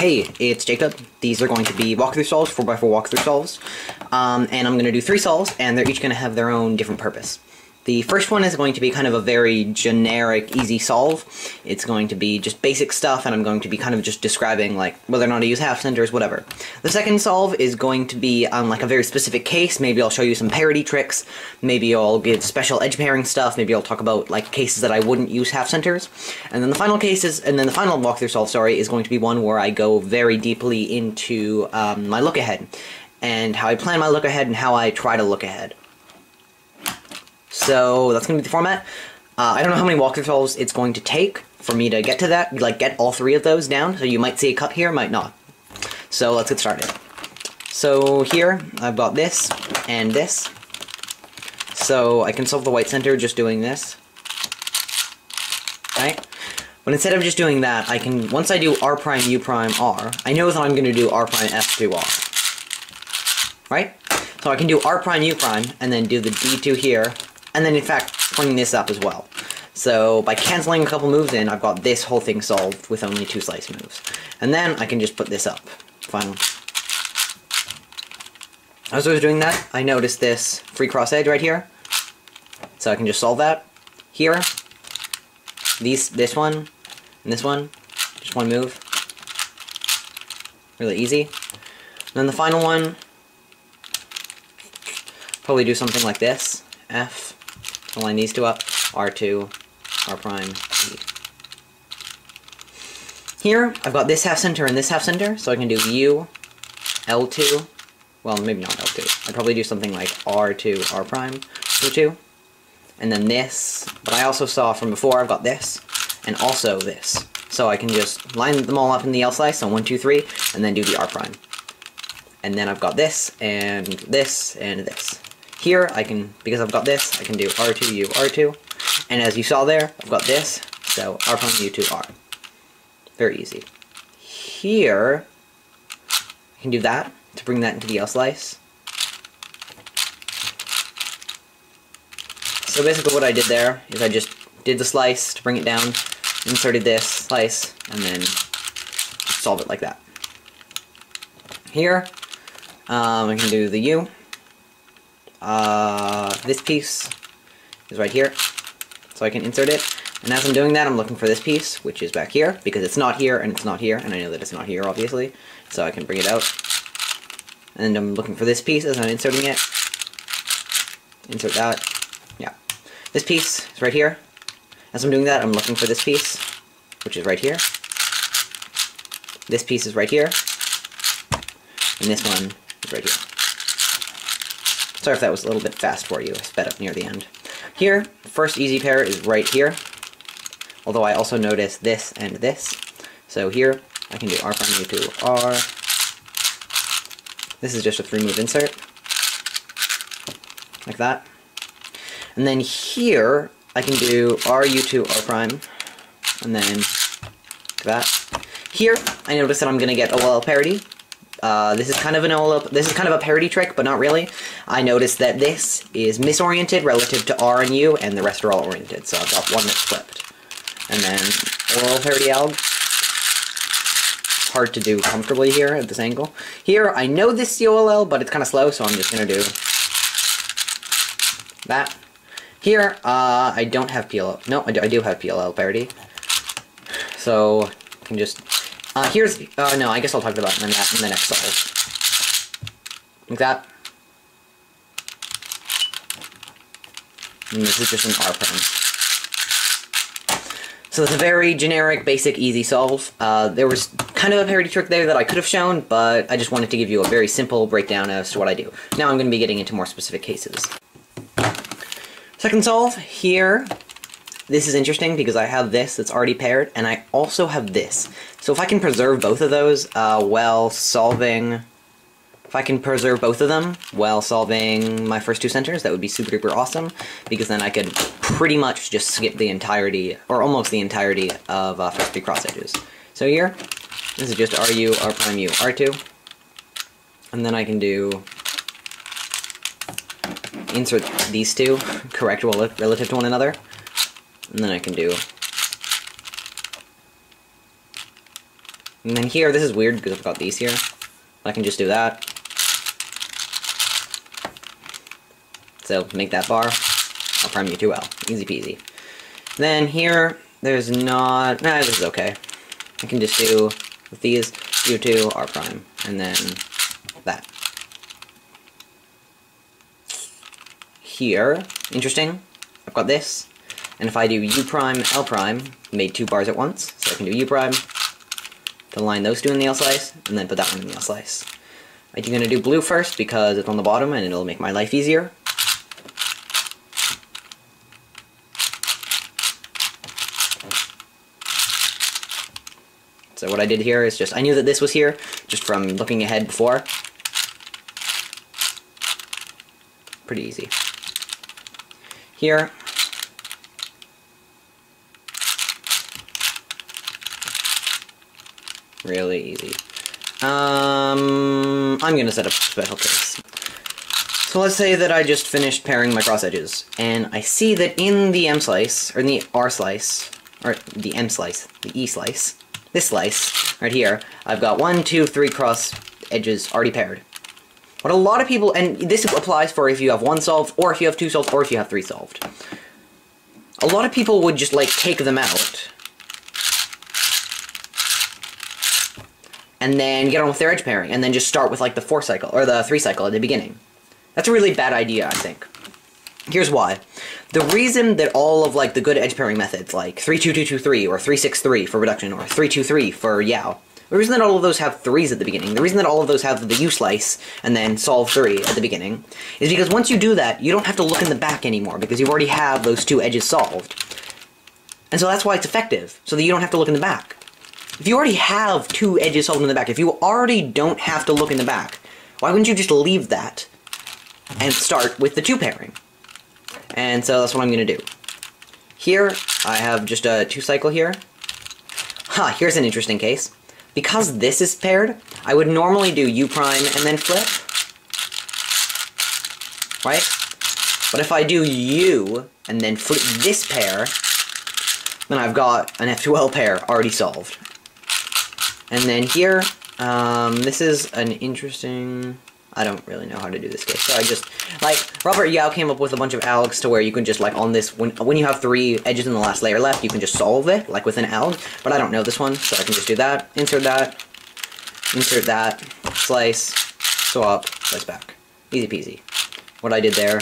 Hey, it's Jacob. These are going to be walkthrough solves, 4x4 walkthrough solves. And I'm going to do 3 solves, and they're each going to have their own different purpose. The first one is going to be kind of a very generic, easy solve. It's going to be just basic stuff, and I'm going to be kind of just describing, like, whether or not to use half centers, whatever. The second solve is going to be on, like, a very specific case. Maybe I'll show you some parity tricks. Maybe I'll give special edge pairing stuff. Maybe I'll talk about, like, cases that I wouldn't use half centers. And then the final walkthrough solve, sorry, is going to be one where I go very deeply into my look ahead, and how I plan my look ahead and how I try to look ahead. So that's going to be the format. I don't know how many walkthrough solves it's going to take for me to get to that, like get all 3 of those down, so you might see a cut here, might not. So let's get started. So here, I've got this and this. So I can solve the white center just doing this. Right? But instead of just doing that, I can, once I do R prime, U prime, R, I know that I'm going to do R prime, F to R. Right? So I can do R prime, U prime, and then do the D2 here, and then in fact, bring this up as well. So by canceling a couple moves in, I've got this whole thing solved with only 2 slice moves. And then I can just put this up. Finally. As I was doing that, I noticed this free cross edge right here. So I can just solve that. Here, this one, and this one, just one move. Really easy. And then the final one, probably do something like this. F, line these 2 up, R2, R prime, E. Here, I've got this half center and this half center, so I can do U, L2, well, maybe not L2. I'd probably do something like R2, R prime, U2, and then this, but I also saw from before, I've got this, and also this. So I can just line them all up in the L slice, so 1, 2, 3, and then do the R prime. And then I've got this, and this, and this. Here, I can, because I've got this, I can do R2, U, R2. And as you saw there, I've got this, so R prime, U2, R. Very easy. Here, I can do that, to bring that into the L slice. So basically what I did there, is I just did the slice to bring it down, inserted this slice, and then solve it like that. Here, I can do the U. This piece is right here, so I can insert it, and as I'm doing that, I'm looking for this piece, which is back here, because it's not here, and it's not here, and I know that it's not here, obviously, so I can bring it out, and I'm looking for this piece as I'm inserting it, insert that, yeah. This piece is right here. As I'm doing that, I'm looking for this piece, which is right here. This piece is right here, and this one is right here. Sorry if that was a little bit fast for you. I sped up near the end. Here, the first easy pair is right here. Although I also notice this and this. So here, I can do R prime U2 R. This is just a 3-move insert. Like that. And then here, I can do R U2 R prime. And then like that. Here, I notice that I'm going to get OLL parity. This is kind of a parity trick, but not really. I noticed that this is misoriented relative to R and U, and the rest are all oriented, so I've got one that's flipped. And then OLL parity alg. It's hard to do comfortably here at this angle. Here, I know this is OLL, but it's kind of slow, so I'm just going to do that. Here, I don't have PLL. No, I do have PLL parity. So, I can just... here's, no, I guess I'll talk about it in the next solve. Like that. And this is just an R prime. So it's a very generic, basic, easy solve. There was kind of a parity trick there that I could have shown, but I just wanted to give you a very simple breakdown as to what I do. Now I'm going to be getting into more specific cases. Second solve, here. This is interesting because I have this that's already paired, and I also have this. So if I can preserve both of those while solving... If I can preserve both of them while solving my first 2 centers, that would be super duper awesome, because then I could pretty much just skip the entirety, or almost the entirety, of first 3 cross edges. So here, this is just RU, R prime U, R2. And then I can do... insert these 2, correct relative to one another. And then I can do And then here, this is weird because I've got these here. I can just do that. So, make that bar. I'll prime you 2L. Easy peasy. Then here, there's not... Nah, this is okay. I can just do with these, U2, R prime, and then that. Here, interesting, I've got this, and if I do U prime, L prime, made 2 bars at once, so I can do U prime, to line those 2 in the L slice, and then put that one in the L slice. I'm going to do blue first because it's on the bottom and it'll make my life easier. So what I did here is just, I knew that this was here, just from looking ahead before. Pretty easy. Here, really easy. I'm going to set up a special case. So let's say that I just finished pairing my cross edges, and I see that in the M slice, or in the R slice, or the M slice, the E slice, this slice, right here, I've got 1, 2, 3 cross edges already paired. What a lot of people, and this applies for if you have 1 solved, or if you have 2 solved, or if you have 3 solved. A lot of people would just, like, take them out, and then get on with their edge pairing, and then just start with, like, the 4 cycle, or the 3 cycle at the beginning. That's a really bad idea, I think. Here's why. The reason that all of, like, the good edge pairing methods, like 3-2-2-2-3, or 3-6-3 for reduction, or 3-2-3 for Yao, the reason that all of those have 3s at the beginning, the reason that all of those have the U slice, and then solve 3 at the beginning, is because once you do that, you don't have to look in the back anymore, because you already have those 2 edges solved. And so that's why it's effective, so that you don't have to look in the back. If you already have 2 edges solved in the back, if you already don't have to look in the back, why wouldn't you just leave that and start with the 2 pairing? And so that's what I'm going to do. Here, I have just a 2 cycle here. Here's an interesting case. Because this is paired, I would normally do U prime and then flip. Right? But if I do U and then flip this pair, then I've got an F2L pair already solved. And then here, this is an interesting... I don't really know how to do this case, so I just, like, Robert Yao came up with a bunch of algs to where you can just, like, on this, when you have 3 edges in the last layer left, you can just solve it, like, with an alg, but I don't know this one, so I can just do that, insert that, slice, swap, slice back. Easy peasy. What I did there,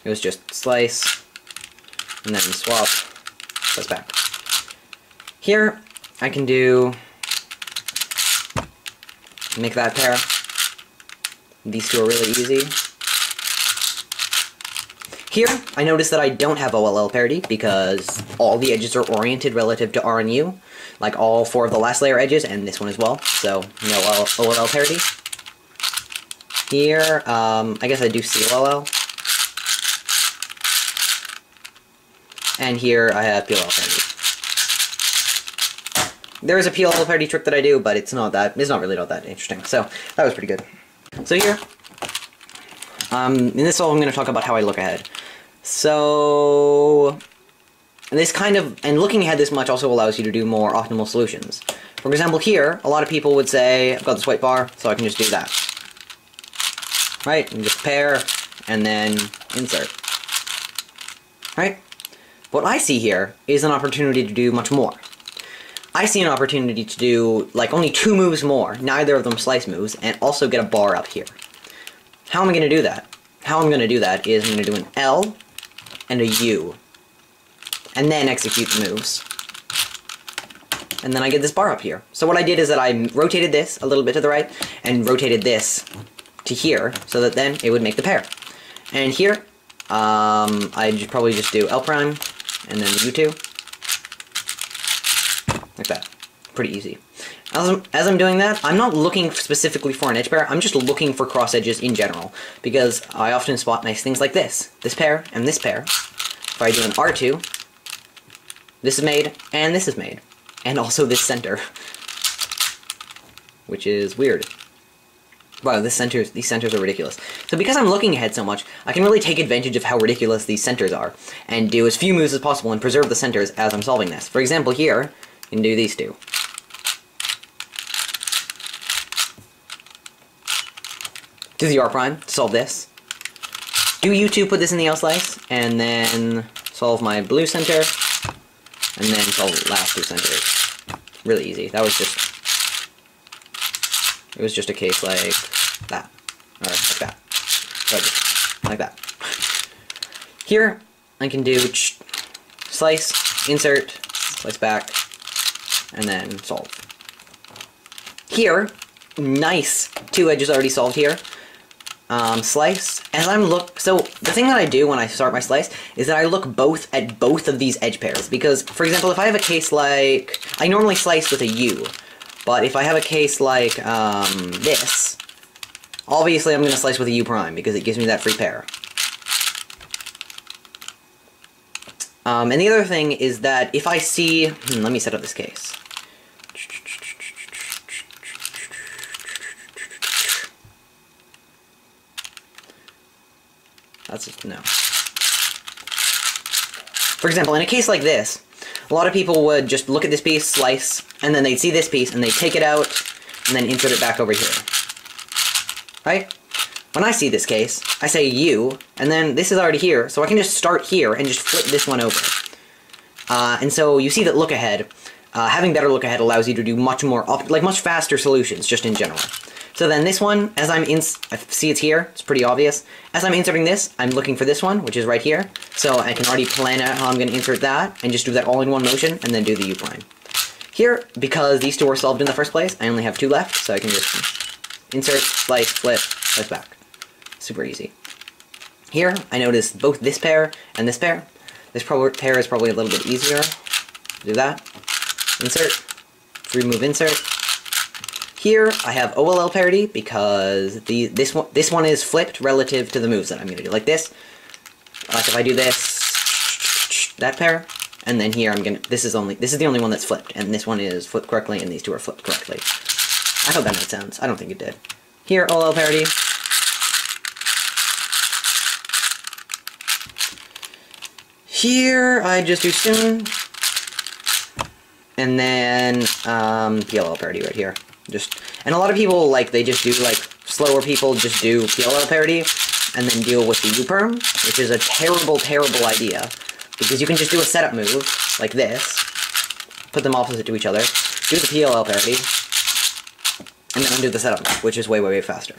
it was just slice, and then swap, slice back. Here, I can do... make that pair. These 2 are really easy. Here, I notice that I don't have OLL parity because all the edges are oriented relative to R and U, like all 4 of the last layer edges, and this one as well, so no OLL parity. Here, I guess I do CLL. And here, I have PLL parity. There is a PLL parity trick that I do, but it's not really that interesting. So that was pretty good. So here, in this all I'm going to talk about how I look ahead. So this kind of, and looking ahead this much also allows you to do more optimal solutions. For example, here, a lot of people would say, I've got this white bar, so I can just do that. Right? And just pair, and then insert. Right? What I see here is an opportunity to do much more. I see an opportunity to do, like, only 2 moves more, neither of them slice moves, and also get a bar up here. How am I going to do that? How I'm going to do that is I'm going to do an L and a U, and then execute the moves. And then I get this bar up here. So what I did is that I rotated this a little bit to the right, and rotated this to here, so that then it would make the pair. And here, I'd probably just do L prime, and then the U2. Like that. Pretty easy. As I'm doing that, I'm not looking specifically for an edge pair, I'm just looking for cross edges in general, because I often spot nice things like this pair, and this pair. If I do an R2, this is made, and this is made. And also this center. Which is weird. Wow, these centers are ridiculous. So because I'm looking ahead so much, I can really take advantage of how ridiculous these centers are, and do as few moves as possible and preserve the centers as I'm solving this. For example, here, You can do these two. Do the R prime, solve this. Do you two put this in the L slice, and then solve my blue center, and then solve the last two centers. Really easy. That was just... It was just a case like that. Or like that. Like that. Here, I can do slice, insert, slice back, and then solve. Here, nice. Two edges already solved here. Slice, as so the thing that I do when I start my slice is that I look at both of these edge pairs, because, for example, if I have a case like, I normally slice with a U, but if I have a case like, this, obviously I'm going to slice with a U prime, because it gives me that free pair. And the other thing is that if I see, let me set up this case. That's just, no. For example, in a case like this, a lot of people would just look at this piece, slice, and then they'd see this piece, and they'd take it out, and then insert it back over here. Right? When I see this case, I say U, and then this is already here, so I can just start here and just flip this one over. And so you see that look ahead, having better look ahead allows you to do much more, much faster solutions, just in general. So then this one, as I see it's here, it's pretty obvious. As I'm inserting this, I'm looking for this one, which is right here. So I can already plan out how I'm going to insert that, and just do that all in one motion, and then do the U prime. Here, because these two were solved in the first place, I only have two left, so I can just insert, slice, flip, slice back. Super easy. Here, I notice both this pair and this pair. This pair is probably a little bit easier. Do that. Insert, remove insert. Here, I have OLL parity because this one is flipped relative to the moves that I'm going to do. Like this. Like if I do this, that pair, and then here this is the only one that's flipped, and this one is flipped correctly, and these two are flipped correctly. I hope that made sense. I don't think it did. Here, OLL parity. Here, I just do soon, and then PLL parity right here. And a lot of people, they just do, slower people just do PLL parity, and then deal with the U-perm, which is a terrible, terrible idea, because you can just do a setup move, like this, put them opposite to each other, do the PLL parity, and then undo the setup move, which is way, way, way faster.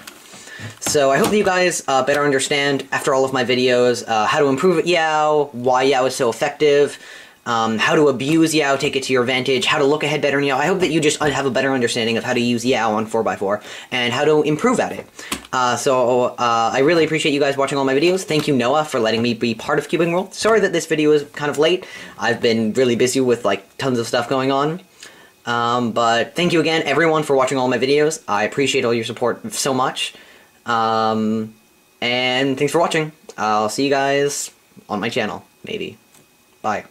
So I hope that you guys better understand, after all of my videos, how to improve at Yao, why Yao is so effective, how to abuse Yao, take it to your advantage, how to look ahead better in Yao. I hope that you just have a better understanding of how to use Yao on 4x4, and how to improve at it. I really appreciate you guys watching all my videos. Thank you, Noah, for letting me be part of Cubing World. Sorry that this video is kind of late. I've been really busy with, tons of stuff going on. But thank you again, everyone, for watching all my videos. I appreciate all your support so much. And thanks for watching. I'll see you guys on my channel, maybe. Bye.